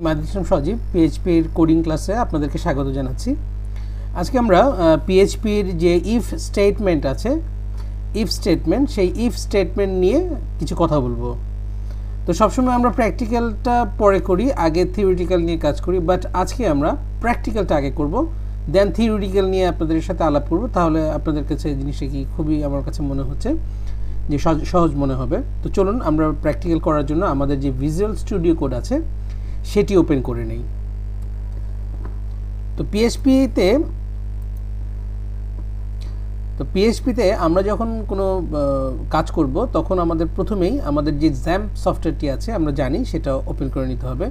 মাদিসম সজীব পিএইচপির coding ক্লাসে আপনাদেরকে স্বাগত জানাচ্ছি। আজকে আমরা পিএইচপির যে ইফ স্টেটমেন্ট আছে, ইফ স্টেটমেন্ট, সেই ইফ স্টেটমেন্ট নিয়ে কিছু কথা বলবো। তো সবসময় আমরা প্র্যাকটিক্যালটা পরে করি, আগে থিওরিটিক্যাল নিয়ে কাজ করি, বাট আজকে আমরা প্র্যাকটিক্যালটা আগে করব, দেন থিওরিটিক্যাল নিয়ে আপনাদের সাথে আলাপ করব। তাহলে আপনাদের কাছে জিনিসটা কি খুবই আমার কাছে মনে হচ্ছে যে সহজ মনে হবে। তো চলুন আমরা প্র্যাকটিক্যাল করার জন্য আমাদের যে ভিজুয়াল স্টুডিও কোড আছে সেটি ওপেন করে নেই। তো পিএইচপিতে আমরা যখন কোনো কাজ করব তখন আমাদের প্রথমেই আমাদের যে জ্যাম্প সফটওয়্যারটি আছে আমরা জানি সেটা ওপেন করে নিতে হবে।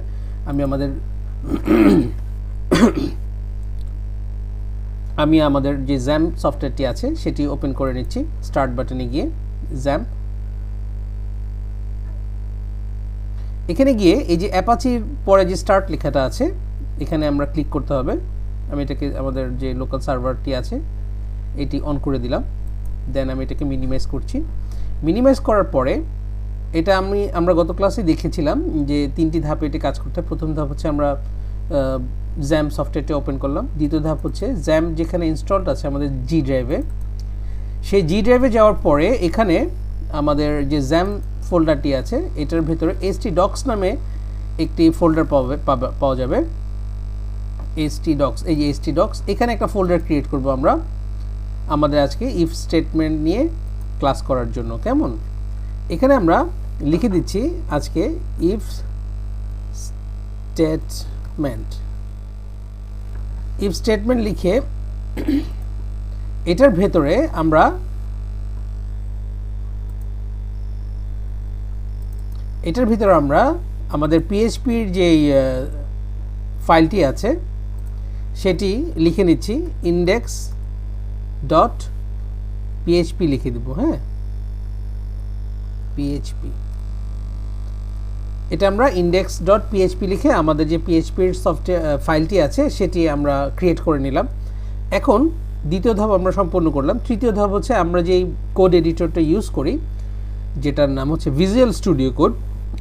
আমি আমাদের যে জ্যাম্প সফটওয়্যারটি আছে সেটি ওপেন করে নিচ্ছি। স্টার্ট বাটনে গিয়ে জ্যাম্প, এখানে গিয়ে এই যে অ্যাপাচির পরে যে স্টার্ট লেখাটা আছে এখানে আমরা ক্লিক করতে হবে। আমি এটাকে আমাদের যে লোকাল সার্ভারটি আছে এটি অন করে দিলাম, দেন আমি এটাকে মিনিমাইজ করছি। মিনিমাইজ করার পরে এটা আমরা গত ক্লাসে দেখেছিলাম যে তিনটি ধাপে এটি কাজ করতে হয়। প্রথম ধাপ হচ্ছে আমরা জ্যাম্প সফটওয়্যারটি ওপেন করলাম। দ্বিতীয় ধাপ হচ্ছে জ্যাম্প যেখানে ইনস্টলড আছে আমাদের জি ড্রাইভে, সেই জি ড্রাইভে যাওয়ার পরে এখানে আমাদের যে জ্যাম্প ফোল্ডারটি আছে এটার ভেতরে htdocs নামে একটি ফোল্ডার পাওয়া যাবে। htdocs, এই যে htdocs, এখানে একটা ফোল্ডার ক্রিয়েট করব আমরা আমাদের আজকে ইফ স্টেটমেন্ট নিয়ে ক্লাস করার জন্য। কেমন, এখানে আমরা লিখে দিচ্ছি আজকে ইফ স্টেটমেন্ট লিখে এটার ভেতরে আমরা আমাদের পিএইচপির যে ফাইলটি আছে সেটি লিখে নিচ্ছি, index.php লিখে দেব। হ্যাঁ, পিএইচপি, এটা আমরা index.php লিখে আমাদের যে পিএইচপির সফটওয়্যার ফাইলটি আছে সেটি আমরা ক্রিয়েট করে নিলাম। এখন দ্বিতীয় ধাপ আমরা সম্পন্ন করলাম। তৃতীয় ধাপ হচ্ছে আমরা যেই কোড এডিটরটা ইউজ করি যেটার নাম হচ্ছে ভিজুয়াল স্টুডিও কোড,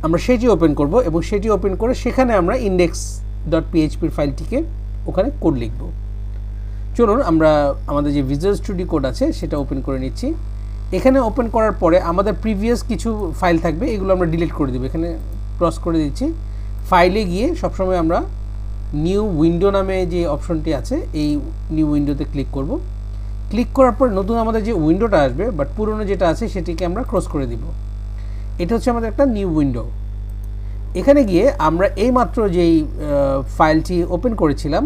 আমরা সেটি ওপেন করব এবং সেটি ওপেন করে সেখানে আমরা index.php ফাইলটিকে ওখানে কোড লিখব। চলুন আমরা আমাদের যে ভিজুয়াল স্টুডিও কোড আছে সেটা ওপেন করে নিচ্ছি। এখানে ওপেন করার পরে আমাদের প্রিভিয়াস কিছু ফাইল থাকবে, এগুলো আমরা ডিলিট করে দেব। এখানে ক্রস করে দিচ্ছি, ফাইলে গিয়ে সবসময় আমরা নিউ উইন্ডো নামে যে অপশনটি আছে এই নিউ উইন্ডোতে ক্লিক করব। ক্লিক করার পর নতুন আমাদের যে উইন্ডোটা আসবে বাট পুরনো যেটা আছে সেটিকে আমরা ক্রস করে দিব। এটা হচ্ছে আমাদের একটা নিউ উইন্ডো। এখানে গিয়ে আমরা এইমাত্র যেই ফাইলটি ওপেন করেছিলাম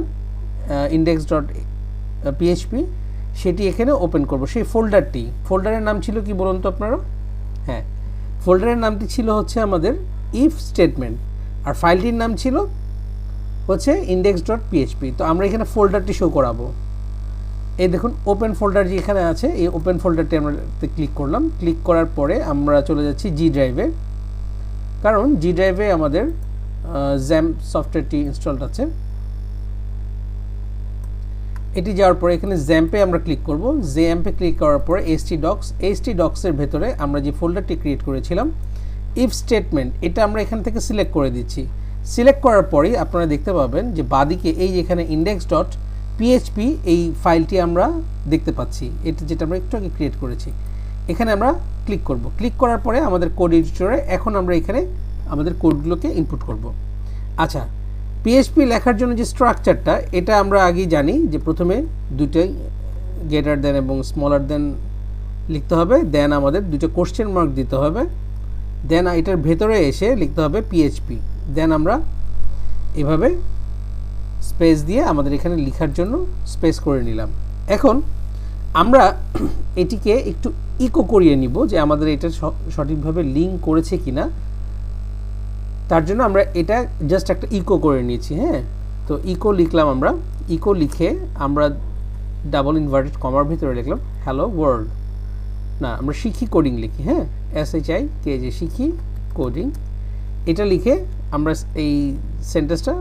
index.php সেটি এখানে ওপেন করব। সেই ফোল্ডারের নাম ছিল কি বলুন তো আপনারা? হ্যাঁ, ফোল্ডারের নামটি ছিল হচ্ছে আমাদের ইফ স্টেটমেন্ট, আর ফাইলটির নাম ছিল হচ্ছে index.php। তো আমরা এখানে ফোল্ডারটি শো করাবো। এই দেখুন ওপেন ফোল্ডার যে এখানে আছে, এই ওপেন ফোল্ডারটি আমরা ক্লিক করলাম। ক্লিক করার পরে আমরা চলে যাচ্ছি জি ড্রাইভে, কারণ জি ড্রাইভে আমাদের জ্যাম্প সফটওয়্যারটি ইনস্টলড আছে। এটি যাওয়ার পরে এখানে জ্যাম্পে আমরা ক্লিক করব। জ্যাম্পে ক্লিক করার পরে htdocs-এর ভেতরে আমরা যে ফোল্ডারটি ক্রিয়েট করেছিলাম ইফ স্টেটমেন্ট, এটা আমরা এখান থেকে সিলেক্ট করে দিচ্ছি। সিলেক্ট করার পরেই আপনারা দেখতে পাবেন যে বাদিকে এই যেখানে index.php এই ফাইলটি আমরা দেখতে পাচ্ছি, এটা যেটা আমরা একটু আগে ক্রিয়েট করেছি। এখানে আমরা ক্লিক করব। ক্লিক করার পরে আমাদের কোড এডিটরে এখন আমরা এখানে আমাদের কোডগুলোকে ইনপুট করব। আচ্ছা, পিএইচপি লেখার জন্য যে স্ট্রাকচারটা এটা আমরা আগেই জানি যে প্রথমে দুটোই গ্রেটার দেন এবং স্মলার দেন লিখতে হবে, দেন আমাদের দুটো কোশ্চেন মার্ক দিতে হবে, দেন এটার ভেতরে এসে লিখতে হবে পিএইচপি, দেন আমরা এভাবে স্পেস দিয়ে আমাদের এখানে লেখার জন্য স্পেস করে নিলাম। এখন আমরা এটিকে একটু ইকো করিয়ে নিব যে আমাদের এটা সঠিকভাবে লিঙ্ক করেছে কিনা, তার জন্য আমরা এটা জাস্ট একটা ইকো করে নিয়েছি। হ্যাঁ, তো ইকো লিখলাম আমরা। ইকো লিখে আমরা ডাবল ইনভার্টেড কমার ভিতরে লিখলাম হ্যালো ওয়ার্ল্ড, না আমরা শিখি কোডিং লিখি। হ্যাঁ, SHIK, শিখি কোডিং, এটা লিখে আমরা এই সেন্টেন্সটা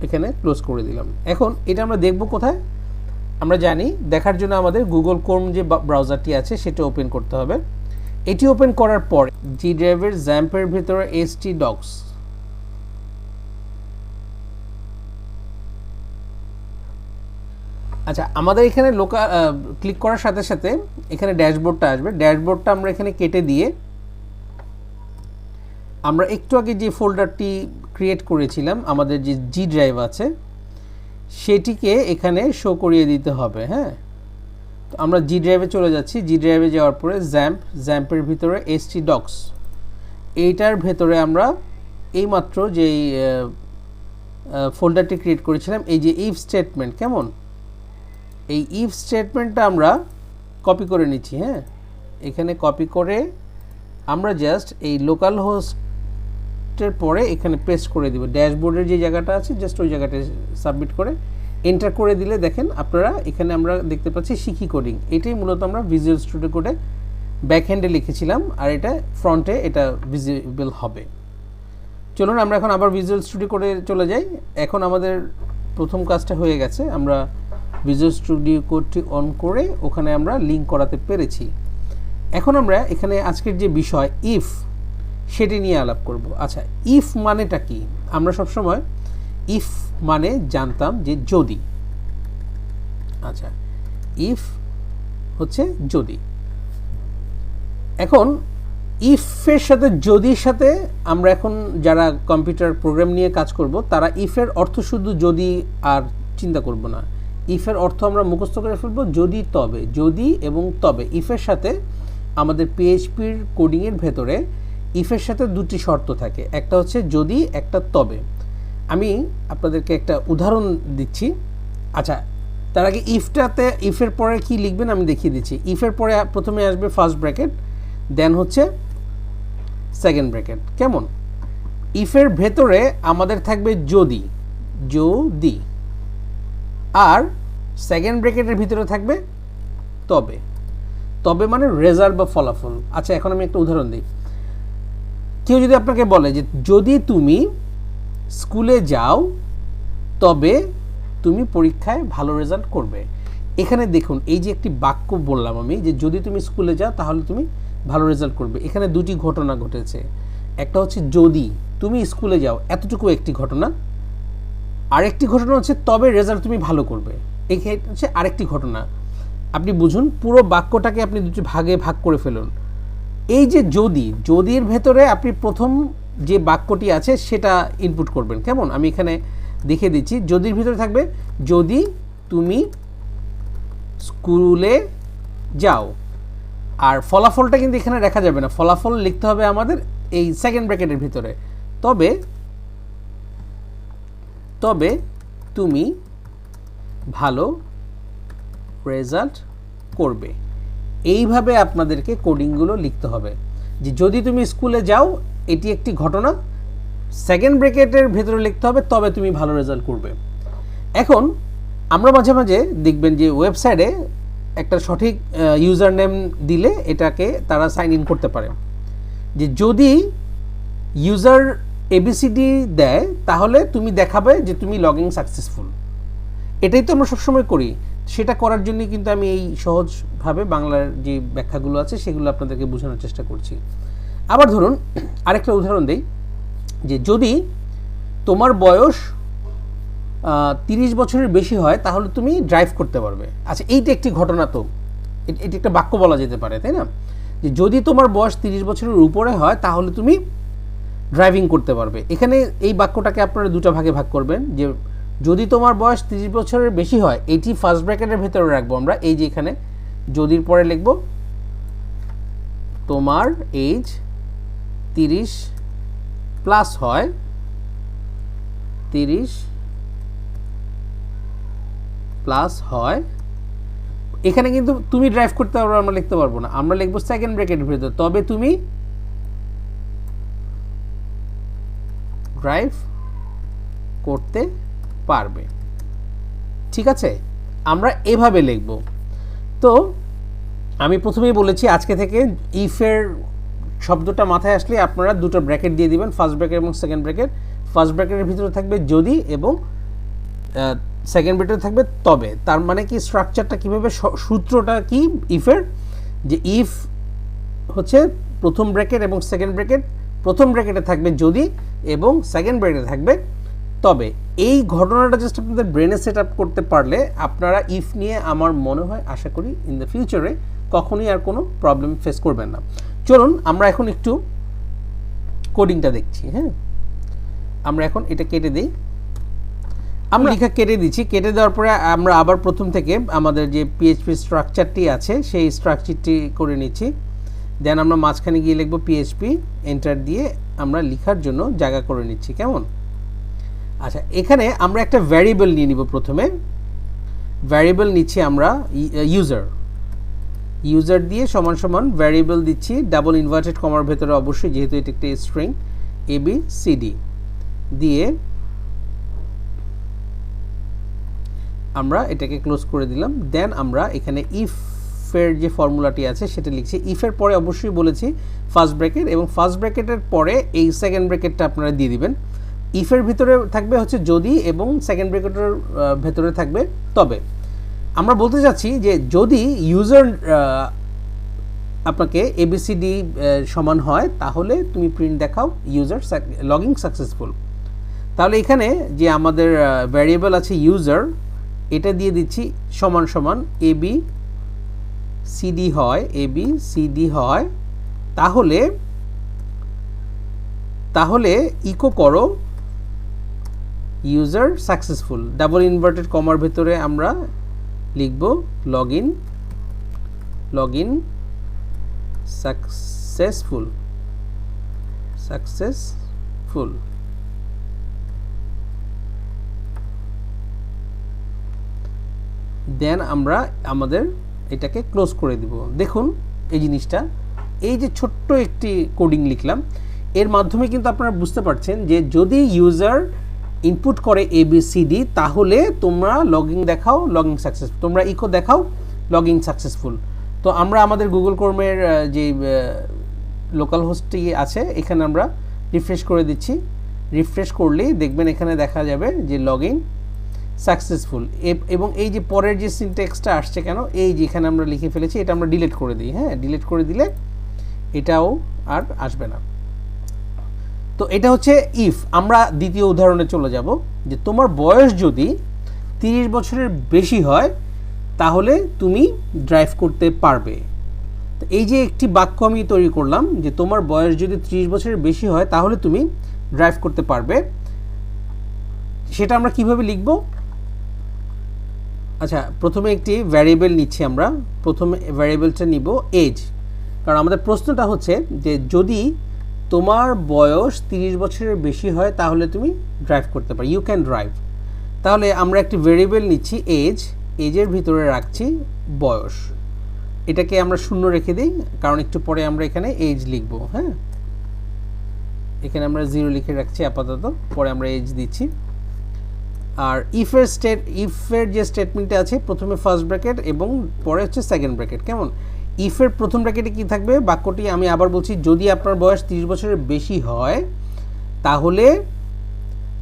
এখানে ক্লোজ করে দিলাম। এখন এটা আমরা দেখব কোথায়? আমরা জানি দেখার জন্য আমাদের গুগল ক্রোম যে ব্রাউজারটি আছে সেটা ওপেন করতে হবে। এটি ওপেন করার পর জি ড্রাইভের জ্যাম্পের ভিতরে htdocs আচ্ছা, আমাদের এখানে লোকাল ক্লিক করার সাথে সাথে এখানে ড্যাশবোর্ডটা আসবে। ড্যাশবোর্ডটা আমরা এখানে কেটে দিয়ে আমরা একটু আগে যে ফোল্ডারটি ক্রিয়েট করেছিলাম আমাদের যে জি ড্রাইভ আছে সেটিকে এখানে শো করিয়ে দিতে হবে। হ্যাঁ, তো আমরা জি ড্রাইভে চলে যাচ্ছি। জি ড্রাইভে যাওয়ার পরে জ্যাম্পের ভিতরে এসটি ডক্স, এইটার ভেতরে আমরা এইমাত্র যেই ফোল্ডারটি ক্রিয়েট করেছিলাম এই যে ইফ স্টেটমেন্ট, কেমন, এই ইফ স্টেটমেন্টটা আমরা কপি করে নিচ্ছি। হ্যাঁ, এখানে কপি করে আমরা জাস্ট এই লোকাল হোস্টের পরে এখানে পেস্ট করে দিব। ড্যাশবোর্ডের যে জায়গাটা আছে জাস্ট ওই জায়গাটা সাবমিট করে এন্টার করে দিলে দেখেন আপনারা এখানে আমরা দেখতে পাচ্ছি শিখি কোডিং। এটাই মূলত আমরা ভিজুয়াল স্টুডিও কোডে ব্যাকহ্যান্ডে লিখেছিলাম, আর এটা ফ্রন্টে এটা ভিজিবল হবে। চলুন আমরা এখন আবার ভিজুয়াল স্টুডিও কোডে চলে যাই। এখন আমাদের প্রথম কাজটা হয়ে গেছে, আমরা ভিজুয়াল স্টুডিও কোডটি অন করে ওখানে আমরা লিঙ্ক করাতে পেরেছি। এখন আমরা এখানে আজকের যে বিষয় ইফ সেটি নিয়ে আলাপ করব। আচ্ছা, ইফ মানেটা কি? আমরা সবসময় ইফ মানে জানতাম যে যদি। আচ্ছা, ইফ হচ্ছে যদি। এখন ইফের সাথে যদির সাথে আমরা এখন যারা কম্পিউটার প্রোগ্রাম নিয়ে কাজ করব তারা ইফের অর্থ শুধু যদি আর চিন্তা করব না, ইফের অর্থ আমরা মুখস্থ করে ফেলব যদি তবে। যদি এবং তবে ইফের সাথে আমাদের পিএইচপির কোডিংয়ের ভেতরে ইফের সাথে দুটি শর্ত থাকে, একটা হচ্ছে যদি, একটা তবে। আমি আপনাদেরকে একটা উদাহরণ দিচ্ছি। আচ্ছা, তার আগে ইফের পরে কি লিখবেন আমি দেখিয়ে দিচ্ছি। ইফের পরে প্রথমে আসবে ফার্স্ট ব্র্যাকেট, দেন হচ্ছে সেকেন্ড ব্র্যাকেট, কেমন। ইফের ভেতরে আমাদের থাকবে যদি, যদি, আর সেকেন্ড ব্র্যাকেটের ভিতরে থাকবে তবে। তবে মানে রেজাল্ট বা ফলাফল। আচ্ছা, এখন আমি একটা উদাহরণ দিই। কেউ যদি আপনাকে বলে যে যদি তুমি স্কুলে যাও তবে তুমি পরীক্ষায় ভালো রেজাল্ট করবে, এখানে দেখুন এই যে একটি বাক্য বললাম আমি যে যদি তুমি স্কুলে যাও তাহলে তুমি ভালো রেজাল্ট করবে। এখানে দুটি ঘটনা ঘটেছে, একটা হচ্ছে যদি তুমি স্কুলে যাও, এতটুকু একটি ঘটনা। আরেকটি ঘটনা হচ্ছে তবে রেজাল্ট তুমি ভালো করবে, এখানে হচ্ছে আরেকটি ঘটনা। আপনি বুঝুন, পুরো বাক্যটাকে আপনি দুটি ভাগে ভাগ করে ফেলুন। এই যে যদি, যদির ভেতরে আপনি প্রথম যে বাক্যটি আছে সেটা ইনপুট করবেন, কেমন। আমি এখানে দেখিয়ে দিচ্ছি। যদির ভিতরে থাকবে যদি তুমি স্কুলে যাও, আর ফলাফলটা কিন্তু এখানে দেখা যাবে না, ফলাফল লিখতে হবে আমাদের এই সেকেন্ড ব্র্যাকেটের ভিতরে। তবে তবে তুমি ভালো রেজাল্ট করবে। এইভাবে আপনাদেরকে কোডিংগুলো লিখতে হবে যে যদি তুমি স্কুলে যাও এটি একটি ঘটনা, সেকেন্ড ব্র্যাকেটের ভেতরে লিখতে হবে তবে তুমি ভালো রেজাল্ট করবে। এখন আমরা মাঝে মাঝে দেখবেন যে ওয়েবসাইটে একটা সঠিক ইউজার নেম দিলে এটাকে তারা সাইন ইন করতে পারে, যে যদি ইউজার এবিসিডি দেয় তাহলে তুমি দেখাবে যে তুমি লগ ইন সাকসেসফুল। এটাই তো আমরা সবসময় করি। সেটা করার জন্যই কিন্তু আমি এই সহজভাবে বাংলার যে ব্যাখ্যাগুলো আছে সেগুলো আপনাদেরকে বোঝানোর চেষ্টা করছি। আবার ধরুন আরেকটা উদাহরণ দেই, যে যদি তোমার বয়স 30 বছরের বেশি হয় তাহলে তুমি ড্রাইভ করতে পারবে। আচ্ছা, এইটা একটি ঘটনা, তো এটি একটা বাক্য বলা যেতে পারে, তাই না? যে যদি তোমার বয়স 30 বছরের উপরে হয় তাহলে তুমি ড্রাইভিং করতে পারবে। এখানে এই বাক্যটাকে আপনারা দুটো ভাগে ভাগ করবেন, যে যদি তোমার বয়স 30 বছরের বেশি হয় এটি ফার্স্ট ব্র্যাকেটের ভেতরে রাখবো আমরা, এই যে এখানে যদির পরে লিখব তোমার এজ 30 প্লাস হয়, 30 প্লাস হয়। এখানে কিন্তু তুমি ড্রাইভ করতে পারবে আমরা লিখতে পারবো না, আমরা লিখবো সেকেন্ড ব্র্যাকেটের ভেতর তবে তুমি ড্রাইভ করতে পারবে। ঠিক আছে, আমরা এভাবে লিখব। তো আমি প্রথমেই বলেছি আজকে থেকে ইফের শব্দটা মাথায় আসলে আপনারা দুটো ব্র্যাকেট দিয়ে দিবেন, ফার্স্ট ব্র্যাকেট এবং সেকেন্ড ব্র্যাকেট। ফার্স্ট ব্র্যাকেটের ভিতরে থাকবে যদি এবং সেকেন্ড ব্র্যাকেটে থাকবে তবে। তার মানে কি স্ট্রাকচারটা কীভাবে, সূত্রটা কি ইফের, যে ইফ হচ্ছে প্রথম ব্র্যাকেট এবং সেকেন্ড ব্র্যাকেট, প্রথম ব্র্যাকেটে থাকবে যদি এবং সেকেন্ড ব্র্যাকেটে থাকবে তবে এই ঘটনাটা জাস্ট আপনাদের ব্রেনে সেট আপ করতে পারলে আপনারা ইফ নিয়ে আমার মনে হয় আশা করি ইন দ্য ফিউচারে কখনোই আর কোনো প্রবলেম ফেস করবেন না। চলুন আমরা এখন একটু কোডিংটা দেখছি। হ্যাঁ, আমরা এখন এটা কেটে দিই। আমরা লেখা কেটে দিচ্ছি, কেটে দেওয়ার পরে আমরা আবার প্রথম থেকে আমাদের যে পিএইচপি স্ট্রাকচারটি আছে সেই স্ট্রাকচারটি করে নিচ্ছি। দেন আমরা মাঝখানে গিয়ে লিখব পিএইচপি, এন্টার দিয়ে আমরা লেখার জন্য জায়গা করে নিচ্ছি। কেমন? আচ্ছা, এখানে আমরা একটা ভ্যারিয়েবল নিয়ে নিব। প্রথমে ভ্যারিয়েবল নিচ্ছি আমরা ইউজার দিয়ে সমান সমান ভ্যারিয়েবল দিচ্ছি ডাবল ইনভার্টেড কমার ভেতরে, অবশ্যই যেহেতু এটা একটা স্ট্রিং ABCD দিয়ে আমরা এটাকে ক্লোজ করে দিলাম। দেন আমরা এখানে ইফের যে ফর্মুলাটি আছে সেটা লিখছি। ইফের পরে অবশ্যই বলেছি ফার্স্ট ব্র্যাকেট, এবং ফার্স্ট ব্র্যাকেটের পরে এই সেকেন্ড ব্র্যাকেটটা আপনারা দিয়ে দিবেন। ইফের ভিতরে থাকবে হচ্ছে যদি, এবং সেকেন্ড ব্র্যাকেটের ভেতরে থাকবে তবে। আমরা বলতে চাচ্ছি যে যদি ইউজার আপনাকে ABCD সমান হয় তাহলে তুমি প্রিন্ট দেখাও ইউজার লগইং সাকসেসফুল। তাহলে এখানে যে আমাদের ভ্যারিয়েবল আছে ইউজার, এটা দিয়ে দিচ্ছি সমান সমান ABCD হয়, তাহলে ইকো করো ইউজার সাকসেসফুল। ডাবল ইনভার্টেড কমার ভেতরে আমরা লিখব লগইন সাকসেসফুল। দেন আমরা আমাদের এটাকে ক্লোজ করে দিব। দেখুন এই জিনিসটা, এই যে ছোট্ট একটি কোডিং লিখলাম, এর মাধ্যমে কিন্তু আপনারা বুঝতে পারছেন যে যদি ইউজার ইনপুট করে ABCD তাহলে তোমরা লগইন দেখাও লগইন সাকসেসফুল, তোমরা ইকো দেখাও লগইন সাকসেসফুল। তো আমরা আমাদের গুগল ক্রোমের যে লোকাল হোস্টটি আছে এখানে আমরা রিফ্রেশ করে দিচ্ছি। রিফ্রেশ করলেই দেখবেন এখানে দেখা যাবে যে লগইন সাকসেসফুল। এবং এই যে পরের যে সিনট্যাক্সটা আসছে কেন, এই যে এখানে আমরা লিখে ফেলেছি, এটা আমরা ডিলিট করে দিই। হ্যাঁ, ডিলিট করে দিলে এটাও আর আসবে না। তো এটা হচ্ছে ইফ। আমরা দ্বিতীয় উদাহরণে চলে যাব, যে তোমার বয়স যদি 30 বছরের বেশি হয় তাহলে তুমি ড্রাইভ করতে পারবে। তো এই যে একটি বাক্য আমি তৈরি করলাম যে তোমার বয়স যদি 30 বছরের বেশি হয় তাহলে তুমি ড্রাইভ করতে পারবে, সেটা আমরা কিভাবে লিখব? আচ্ছা, প্রথমে একটি ভ্যারিয়েবল নিচ্ছি আমরা। প্রথমে ভ্যারিয়েবলটা নিব এজ, কারণ আমাদের প্রশ্নটা হচ্ছে যে যদি তোমার বয়স 30 বছরের বেশি হয় তাহলে তুমি ড্রাইভ করতে পারো, ইউ ক্যান ড্রাইভ। তাহলে আমরা একটি ভ্যারিয়েবল নিচ্ছি এজের ভিতরে রাখছি বয়স, এটাকে আমরা 0 রেখে দিই, কারণ একটু পরে আমরা এখানে এজ লিখব। হ্যাঁ, এখানে আমরা 0 লিখে রাখছি আপাতত, পরে আমরা এজ দিচ্ছি। আর ইফের যে স্টেটমেন্টটা আছে প্রথমে ফার্স্ট ব্র্যাকেট এবং পরে হচ্ছে সেকেন্ড ব্র্যাকেট। কেমন? ইফের প্রথম ব্র্যাকেটে কি থাকবে? বাক্যটি আমি আবার বলছি, যদি আপনার বয়স 30 বছরের বেশি হয় তাহলে,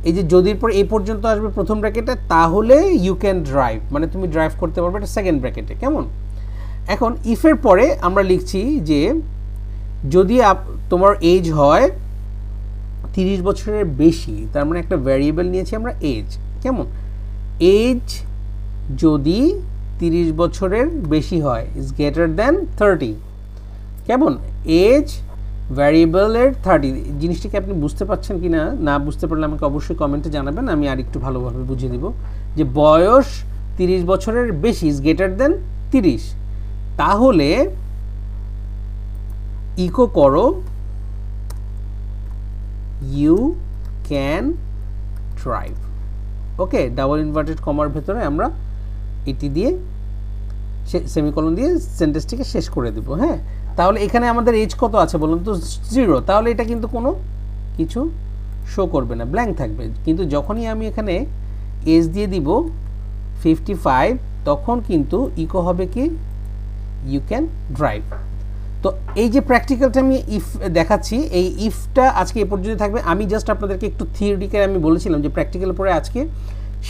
এই যে যদির পর এই পর্যন্ত আসবে প্রথম ব্র্যাকেটে, তাহলে ইউ ক্যান ড্রাইভ, মানে তুমি ড্রাইভ করতে পারবে, এটা সেকেন্ড ব্র্যাকেটে। কেমন? এখন ইফের পরে আমরা লিখছি যে যদি তোমার এজ হয় 30 বছরের বেশি, তার মানে একটা ভ্যারিয়েবল নিয়েছি আমরা এজ। কেমন? এজ যদি 30 বছরের বেশি হয় ইজ গ্রেটার দ্যান 30। কেমন? এজ ভ্যারিয়েবলের 30। জিনিসটিকে আপনি বুঝতে পারছেন কি না, না বুঝতে পারলে আমাকে অবশ্যই কমেন্টে জানাবেন, আমি আর একটু ভালোভাবে বুঝিয়ে দিব। যে বয়স 30 বছরের বেশি ইজ গ্রেটার দ্যান 30, তাহলে ইকো করো you can drive. Okay, double inverted কমার ভেতরে আমরা এটি দিয়ে সেমিকোলন দিয়ে সেন্টেন্সটিকে শেষ করে দেব। হ্যাঁ, তাহলে এখানে আমাদের এজ কত আছে বলুন তো? 0। তাহলে এটা কিন্তু কোনো কিছু শো করবে না, ব্ল্যাঙ্ক থাকবে। কিন্তু যখনই আমি এখানে এজ দিয়ে দিব 55, তখন কিন্তু ইকো হবে কি ইউ ক্যান ড্রাইভ। তো এই যে প্র্যাকটিক্যালটা আমি ইফ দেখাচ্ছি, এই ইফটা আজকে এ পর্যন্ত থাকবে। আমি জাস্ট আপনাদেরকে একটু থিওরিটিক্যাল, আমি বলেছিলাম যে প্র্যাকটিক্যাল পরে আজকে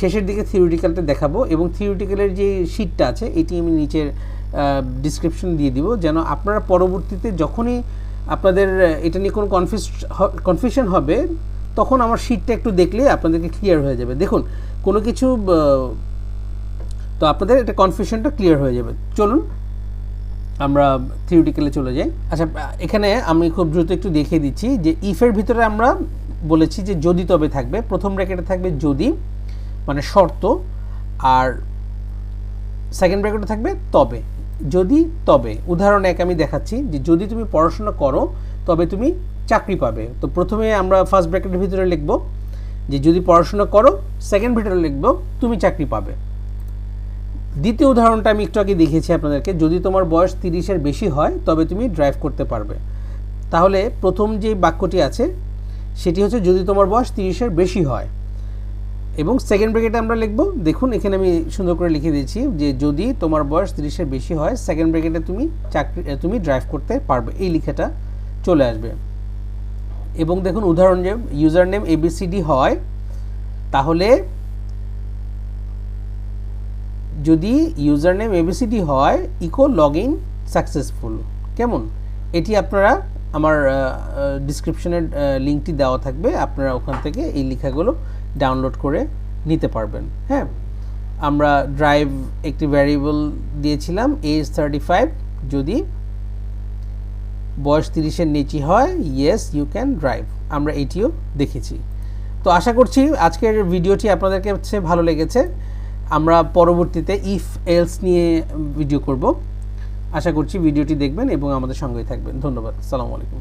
শেষের দিকে থিওরিটিক্যালটা দেখাবো, এবং থিওরিটিক্যালের যে শিটটা আছে এটি আমি নিচের ডিসক্রিপশন দিয়ে দিব, যেন আপনারা পরবর্তীতে যখনই আপনাদের এটা নিয়ে কোনো কনফিউশন হবে তখন আমার শিটটা একটু দেখলে আপনাদেরকে ক্লিয়ার হয়ে যাবে। দেখুন কোনো কিছু তো আপনাদের এটা কনফিউশনটা ক্লিয়ার হয়ে যাবে। চলুন আমরা থিওরিটিক্যালে চলে যাই। আচ্ছা, এখানে আমি খুব দ্রুত একটু দেখিয়ে দিচ্ছি যে ইফের ভিতরে আমরা বলেছি যে যদি তবে থাকবে, প্রথম ব্র্যাকেটে থাকবে যদি মানে শর্ত, আর সেকেন্ড ব্র্যাকেটে থাকবে তবে। যদি তবে উদাহরণ এক আমি দেখাচ্ছি যে যদি তুমি পড়াশোনা করো তবে তুমি চাকরি পাবে। তো প্রথমে আমরা ফার্স্ট ব্র্যাকেটের ভিতরে লিখব যে যদি পড়াশোনা করো, সেকেন্ড ভিতরে লিখব তুমি চাকরি পাবে। দ্বিতীয় উদাহরণটা আমি একটু আগে দেখিয়েছি আপনাদেরকে, যদি তোমার বয়স 30-এর বেশি হয় তবে তুমি ড্রাইভ করতে পারবে। তাহলে প্রথম যে বাক্যটি আছে সেটি হচ্ছে যদি তোমার বয়স 30-এর বেশি হয়, এবং সেকেন্ড ব্র্যাকেটে আমরা লিখব, দেখুন এখানে আমি সুন্দর করে লিখে দিয়েছি যে যদি তোমার বয়স 30-এর বেশি হয়, সেকেন্ড ব্র্যাকেটে তুমি ড্রাইভ করতে পারবে, এই লেখাটা চলে আসবে। এবং দেখুন উদাহরণ যে ইউজার নেম ABCD হয়, তাহলে যদি ইউজার নেম ABCD হয় ইকো লগ ইন সাকসেসফুল। কেমন? এটি আপনারা আমার ডিসক্রিপশনের লিঙ্কটি দেওয়া থাকবে, আপনারা ওখান থেকে এই লেখাগুলো ডাউনলোড করে নিতে পারবেন। হ্যাঁ, আমরা ড্রাইভ একটি ভ্যারিয়েবল দিয়েছিলাম এজ 35, যদি বয়স 30-এর নিচে হয় ইয়েস ইউ ক্যান ড্রাইভ, আমরা এটিও দেখেছি। তো আশা করছি আজকের ভিডিওটি আপনাদের কাছে ভালো লেগেছে। আমরা পরবর্তীতে ইফ এলস নিয়ে ভিডিও করব। আশা করছি ভিডিওটি দেখবেন এবং আমাদের সঙ্গেই থাকবেন। ধন্যবাদ। আসসালামু আলাইকুম।